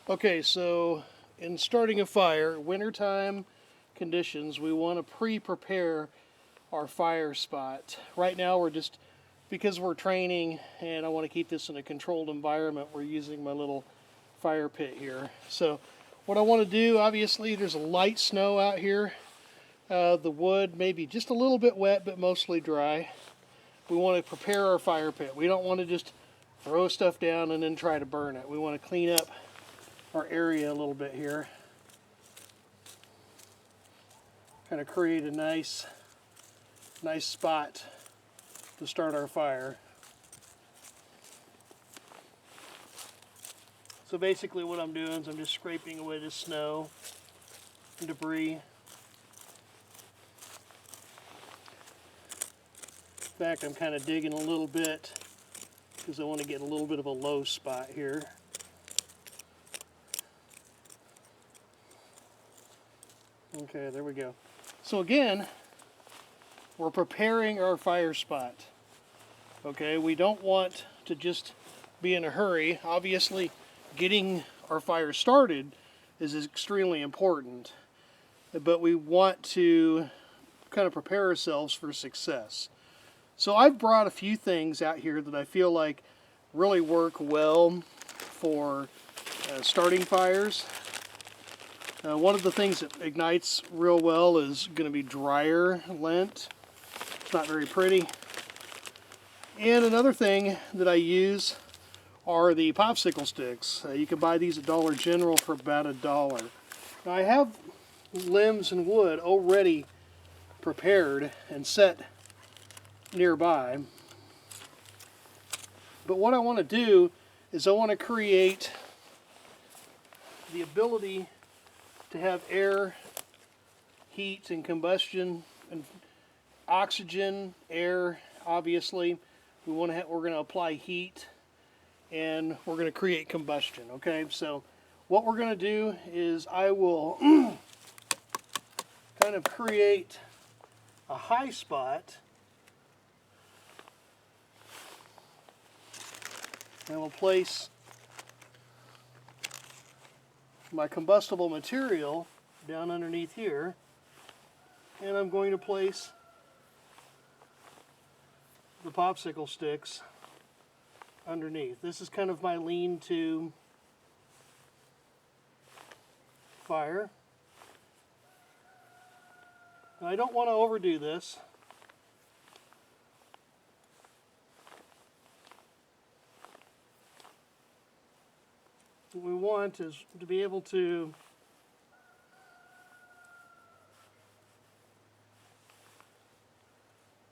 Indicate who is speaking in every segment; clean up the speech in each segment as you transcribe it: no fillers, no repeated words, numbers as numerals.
Speaker 1: Okay, so in starting a fire, wintertime conditions, we want to pre-prepare our fire spot. Right now we're just, because we're training and I want to keep this in a controlled environment, we're using my little fire pit here. So what I want to do, obviously there's a light snow out here. The wood may be just a little bit wet but mostly dry. We want to prepare our fire pit. We don't want to just throw stuff down and then try to burn it. We want to clean up our area a little bit here. Kind of create a nice spot to start our fire. So basically what I'm doing is I'm just scraping away the snow and debris. In fact, I'm kind of digging a little bit because I want to get a little bit of a low spot here. Okay, there we go. So again, we're preparing our fire spot. Okay, we don't want to just be in a hurry. Obviously, getting our fire started is extremely important, but we want to kind of prepare ourselves for success. So I've brought a few things out here that I feel like really work well for starting fires. One of the things that ignites real well is going to be dryer lint. It's not very pretty. And another thing that I use are the popsicle sticks. You can buy these at Dollar General for about $1. Now I have limbs and wood already prepared and set nearby. But what I want to do is I want to create the ability to have air, heat, and combustion, and oxygen, air. Obviously, we're going to apply heat, and we're going to create combustion. Okay, so what we're going to do is I will kind of create a high spot, and we'll place my combustible material down underneath here, and I'm going to place the popsicle sticks underneath. This is kind of my lean-to fire. Now, I don't want to overdo this. What we want is to be able to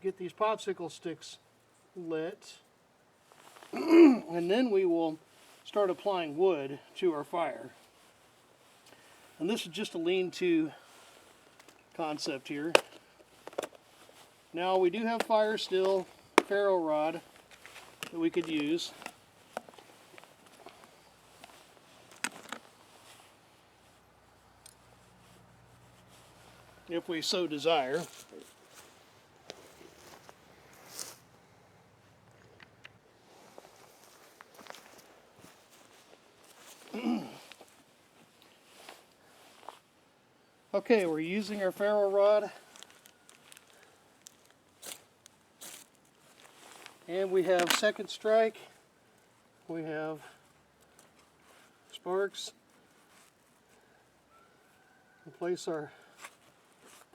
Speaker 1: get these popsicle sticks lit, and then we will start applying wood to our fire. And this is just a lean-to concept here. Now we do have fire still, ferro rod that we could use. If we so desire. Okay, we're using our ferro rod, and we have second strike, we have sparks. We place our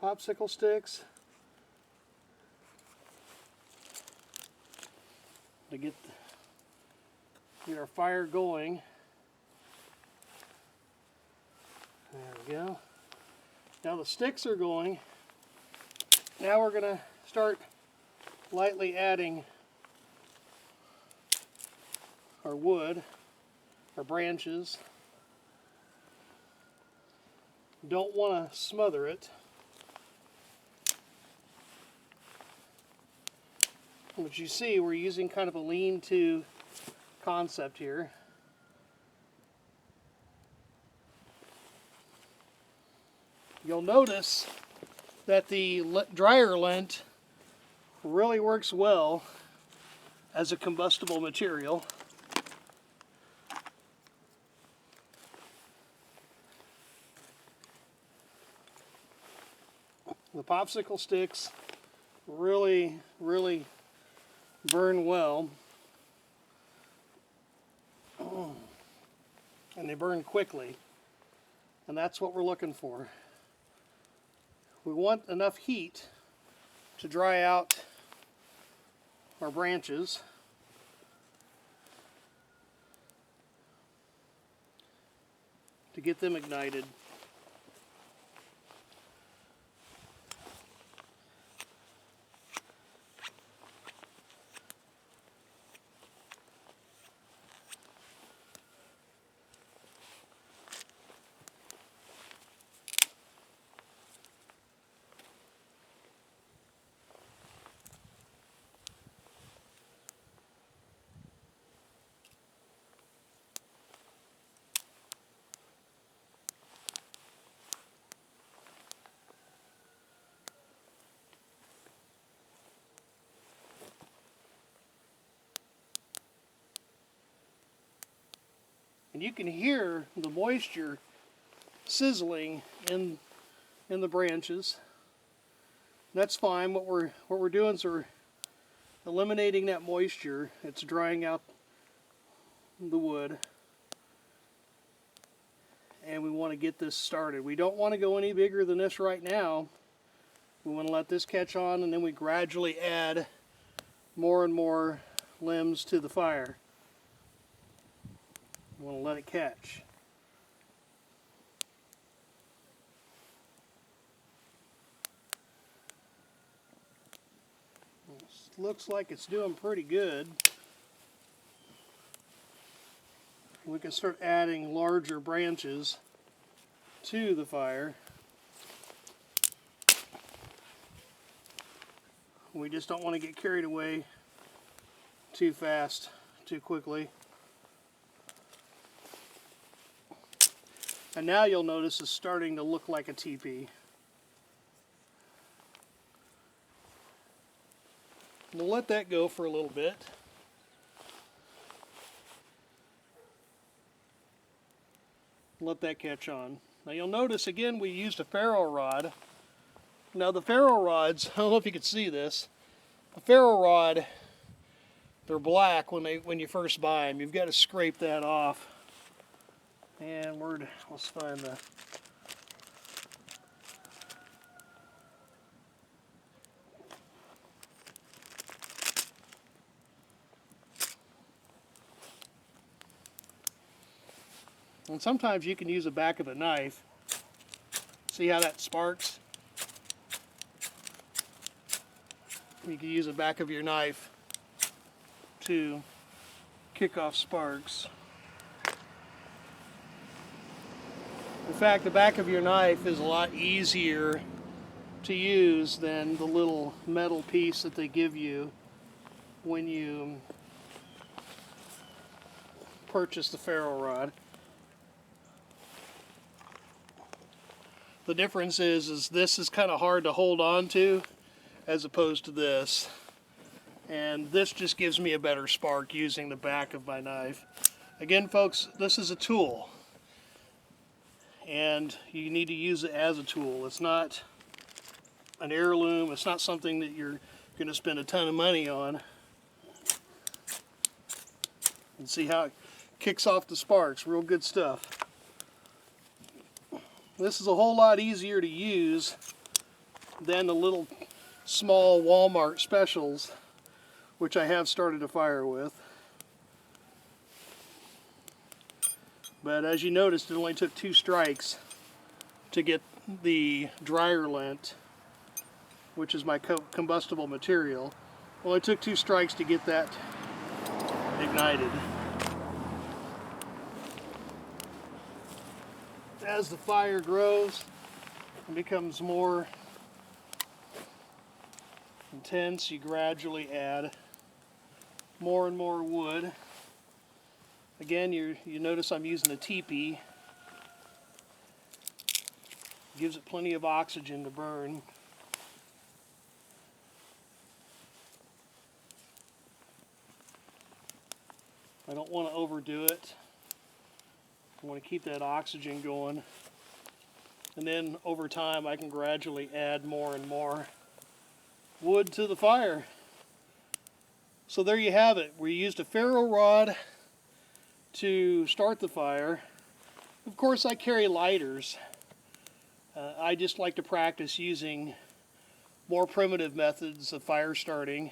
Speaker 1: popsicle sticks to get our fire going. There we go. Now the sticks are going. Now we're going to start lightly adding our wood, our branches. Don't want to smother it. But you see, we're using kind of a lean-to concept here. You'll notice that the dryer lint really works well as a combustible material. The popsicle sticks really burn well, and they burn quickly, and that's what we're looking for. We want enough heat to dry out our branches, to get them ignited. And you can hear the moisture sizzling in the branches. That's fine. What we're doing is we're eliminating that moisture. It's drying out the wood. And we want to get this started. We don't want to go any bigger than this right now. We want to let this catch on, and then we gradually add more and more limbs to the fire. We want to let it catch. This looks like it's doing pretty good. We can start adding larger branches to the fire. We just don't want to get carried away too fast, too quickly. And now you'll notice it's starting to look like a teepee. We'll let that go for a little bit. Let that catch on. Now you'll notice again we used a ferro rod. Now the ferro rods, I don't know if you can see this, a ferro rod, they're black when you first buy them. You've got to scrape that off. And let's find the... And sometimes you can use the back of a knife. See how that sparks? You can use the back of your knife to kick off sparks. In fact, the back of your knife is a lot easier to use than the little metal piece that they give you when you purchase the ferro rod. The difference is this is kind of hard to hold on to as opposed to this. And this just gives me a better spark using the back of my knife. Again, folks, this is a tool. And you need to use it as a tool. It's not an heirloom. It's not something that you're going to spend a ton of money on. And see how it kicks off the sparks. Real good stuff. This is a whole lot easier to use than the little small Walmart specials, which I have started a fire with. But as you noticed, it only took 2 strikes to get the dryer lint, which is my combustible material. It only took 2 strikes to get that ignited. As the fire grows and becomes more intense, you gradually add more and more wood. Again, you notice I'm using a teepee. Gives it plenty of oxygen to burn. I don't want to overdo it. I want to keep that oxygen going. And then over time I can gradually add more and more wood to the fire. So there you have it. We used a ferro rod to start the fire. Of course I carry lighters. I just like to practice using more primitive methods of fire starting.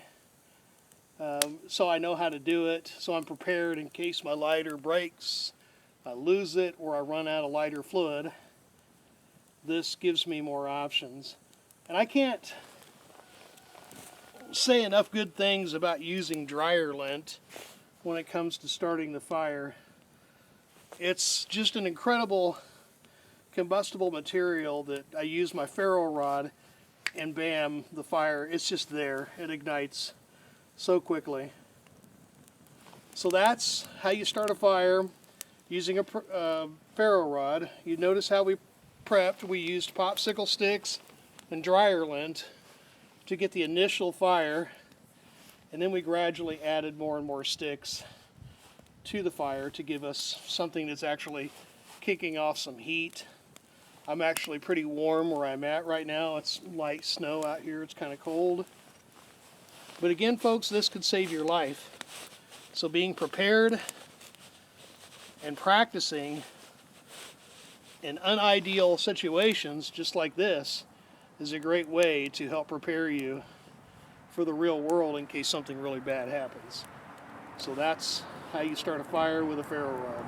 Speaker 1: So I know how to do it, so I'm prepared in case my lighter breaks, I lose it, or I run out of lighter fluid. This gives me more options. And I can't say enough good things about using dryer lint when it comes to starting the fire. It's just an incredible combustible material that I use my ferro rod, and bam, the fire, it's just there. It ignites so quickly. So that's how you start a fire using a ferro rod. You notice how we prepped. We used popsicle sticks and dryer lint to get the initial fire, and then we gradually added more and more sticks to the fire to give us something that's actually kicking off some heat. I'm actually pretty warm where I'm at right now. It's light snow out here. It's kind of cold. But again, folks, this could save your life. So being prepared and practicing in unideal situations just like this is a great way to help prepare you for the real world in case something really bad happens. So that's how you start a fire with a ferro rod.